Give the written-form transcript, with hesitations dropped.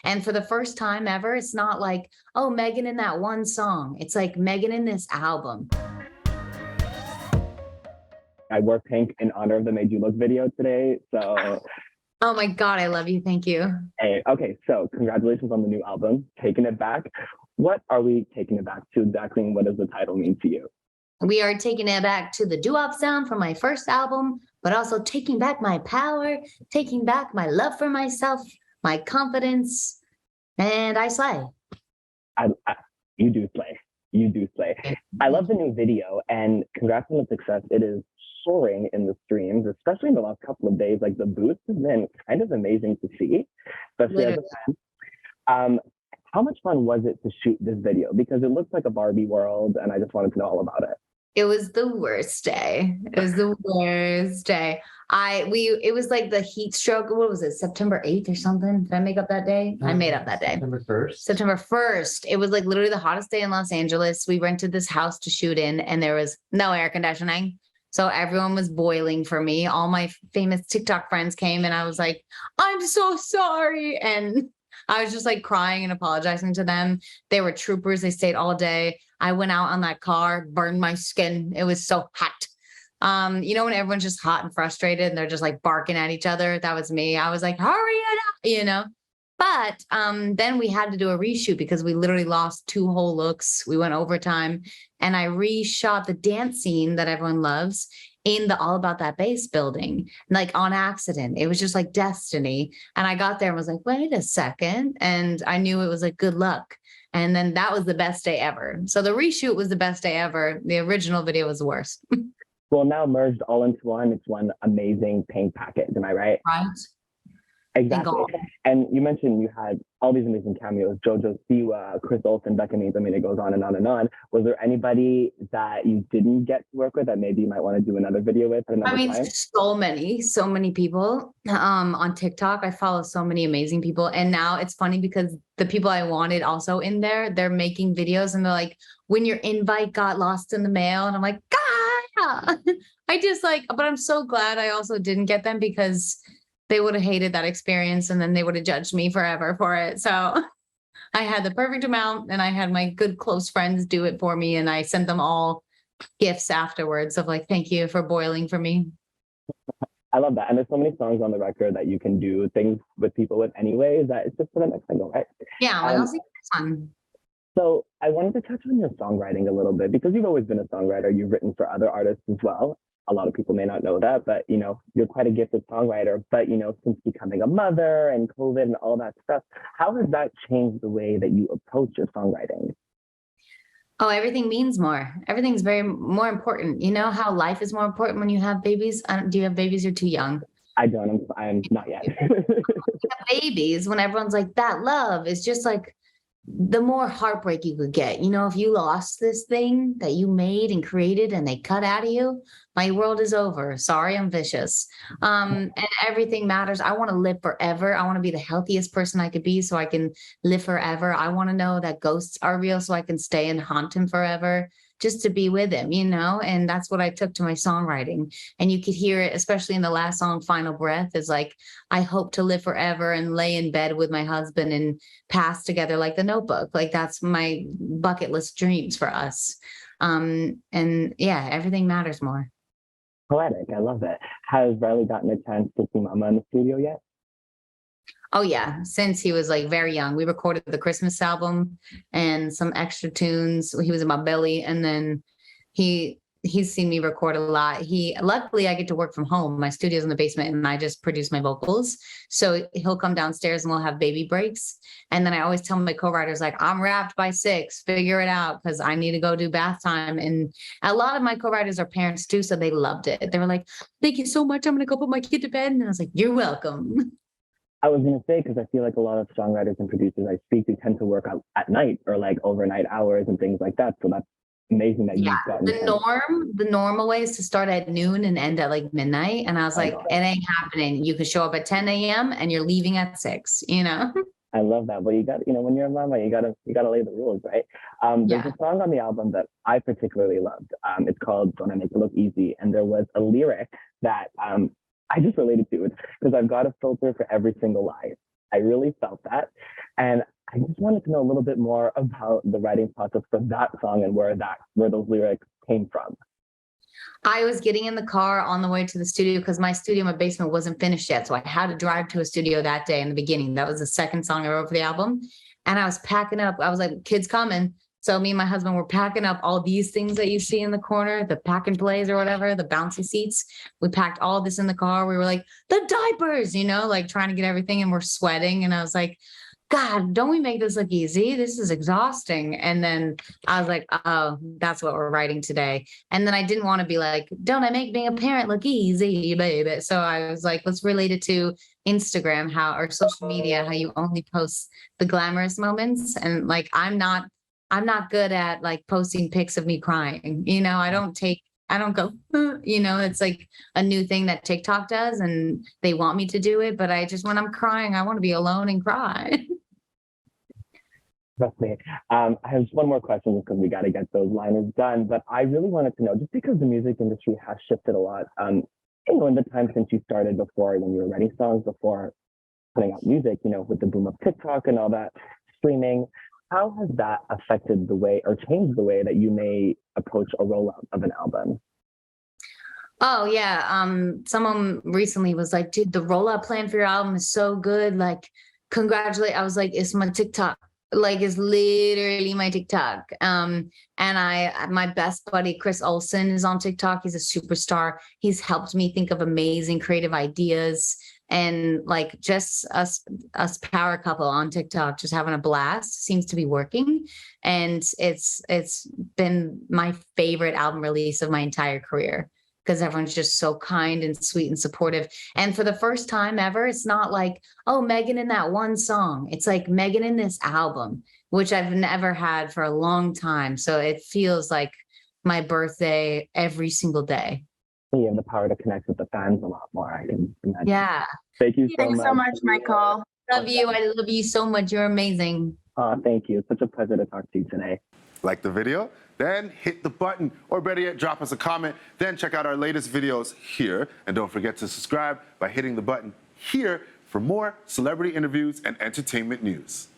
And for the first time ever, it's not like, oh, Meghan in that one song. It's like Meghan in this album. I wore pink in honor of the Made You Look video today. So, Oh my God, I love you. Thank you. hey, okay. So congratulations on the new album, Taking It Back. What are we taking it back to exactly? And what does the title mean to you? We are taking it back to the doo-wop sound from my first album, but also taking back my power, taking back my love for myself, my confidence, and I slay. You do slay. You do slay. I love the new video, and congrats on the success. It is soaring in the streams, especially in the last couple of days. Like the boost has been kind of amazing to see, especially as a fan. How much fun was it to shoot this video? Because it looks like a Barbie world, and I just wanted to know all about it. It was the worst day. It was the worst day. It was like the heat stroke. What was it? September 8th or something? Did I make up that day? I made up that day. September 1st. September 1st. It was like literally the hottest day in Los Angeles. We rented this house to shoot in, and there was no air conditioning. So everyone was boiling for me. All my famous TikTok friends came, and I was like, I'm so sorry. And I was just like crying and apologizing to them. They were troopers. They stayed all day. I went out on that car, burned my skin. It was so hot. You know, when everyone's just hot and frustrated and they're just like barking at each other, that was me. I was like, hurry it up, you know? But then we had to do a reshoot because we literally lost 2 whole looks. We went overtime, and I reshot the dance scene that everyone loves in the All About That Bass building, like on accident. It was just like destiny. And I got there and was like, wait a second. And I knew it was like good luck. And then that was the best day ever. So the reshoot was the best day ever. The original video was the worst. Well, now merged all into one. It's one amazing pink package. Am I right? Right. Exactly. And you mentioned you had all these amazing cameos, Jojo Siwa, Chris Olsen, Becca Means. I mean, it goes on and on and on. Was there anybody that you didn't get to work with that maybe you might want to do another video with at another time? So many people on TikTok. I follow so many amazing people. And now it's funny because the people I wanted also in there, they're making videos and they're like, when your invite got lost in the mail. And I'm like, God, but I'm so glad I also didn't get them because they would have hated that experience and then they would have judged me forever for it. So I had the perfect amount, and I had my good close friends do it for me. And I sent them all gifts afterwards of like, thank you for boiling for me. I love that. And there's so many songs on the record that you can do things with people with anyways, that it's just for the next single, right? Yeah, I'll see this one. So I wanted to touch on your songwriting a little bit because you've always been a songwriter. You've written for other artists as well. A lot of people may not know that, but, you know, you're quite a gifted songwriter. But, you know, since becoming a mother and COVID and all that stuff, how has that changed the way that you approach your songwriting? Oh, everything means more. Everything's more important. You know how life is more important when you have babies? Do you have babies? You're too young. I don't. I'm not yet. Babies, when everyone's like, that love is just like the more heartbreak you could get. You know, if you lost this thing that you made and created and they cut out of you, my world is over. Sorry, I'm vicious. And everything matters. I want to live forever. I want to be the healthiest person I could be so I can live forever. I want to know that ghosts are real so I can stay and haunt him forever, just to be with him, you know? And that's what I took to my songwriting. And you could hear it, especially in the last song, Final Breath, is like, I hope to live forever and lay in bed with my husband and pass together like the Notebook. Like that's my bucket list dreams for us. And yeah, everything matters more. Poetic. I love it. Has Riley gotten a chance to see Mama in the studio yet? Oh yeah, since he was like very young. We recorded the Christmas album and some extra tunes. He was in my belly, and then he's seen me record a lot. Luckily I get to work from home. My studio's in the basement and I just produce my vocals. So he'll come downstairs and we'll have baby breaks. And then I always tell my co-writers, like, I'm wrapped by 6, figure it out, because I need to go do bath time. And a lot of my co-writers are parents too, so they loved it. They were like, thank you so much. I'm going to go put my kid to bed. And I was like, you're welcome. I was going to say, because I feel like a lot of songwriters and producers I speak to tend to work at night or like overnight hours and things like that. So that's amazing that you've gotten the normal way is to start at noon and end at like midnight. And I was like, it ain't happening. You could show up at 10 a.m. and you're leaving at 6, you know? I love that. But you got, when you're a mama, you gotta lay the rules, right? There's a song on the album that I particularly loved. It's called Don't I Make It Look Easy. And there was a lyric that I just related to it because I've got a filter for every single lie. I really felt that. And I just wanted to know a little bit more about the writing process for that song and where those lyrics came from. I was getting in the car on the way to the studio because my studio in my basement wasn't finished yet. So I had to drive to a studio that day in the beginning. That was the second song I wrote for the album. And I was packing up. I was like, kids coming. So me and my husband were packing up all these things that you see in the corner, the pack and plays or whatever, the bouncy seats. We packed all this in the car. We were like, the diapers, like trying to get everything, and we're sweating. And I was like, God, don't we make this look easy? This is exhausting. And then I was like, oh, that's what we're writing today. And then I didn't want to be like, don't I make being a parent look easy, baby? So I was like, let's relate it to Instagram, or social media, how you only post the glamorous moments. And like, I'm not good at like posting pics of me crying. I don't go, it's like a new thing that TikTok does and they want me to do it. But when I'm crying, I want to be alone and cry. Trust me. I have just one more question because we got to get those liners done. But I really wanted to know, just because the music industry has shifted a lot, in the time since you started before, when you were writing songs, before putting out music, with the boom of TikTok and all that streaming, how has that affected the way or changed the way that you may approach a rollout of an album? Oh yeah. Someone recently was like, dude, the rollout plan for your album is so good. Like, congratulate. I was like, it's my TikTok. Like, it's literally my TikTok. And my best buddy, Chris Olsen, is on TikTok. He's a superstar. He's helped me think of amazing creative ideas. And like, just us power couple on TikTok, just having a blast, seems to be working. And it's been my favorite album release of my entire career, because everyone's just so kind and sweet and supportive. And for the first time ever, it's not like, oh, Meghan in that one song. It's like Meghan in this album, which I've never had for a long time. So it feels like my birthday every single day. You have the power to connect with the fans a lot more, I can imagine. Yeah. Thank you so Thanks much. so much, Michael. Love you. I love you so much. You're amazing. Thank you. It's such a pleasure to talk to you today. Like the video? Then hit the button, or better yet, drop us a comment. Then check out our latest videos here. And don't forget to subscribe by hitting the button here for more celebrity interviews and entertainment news.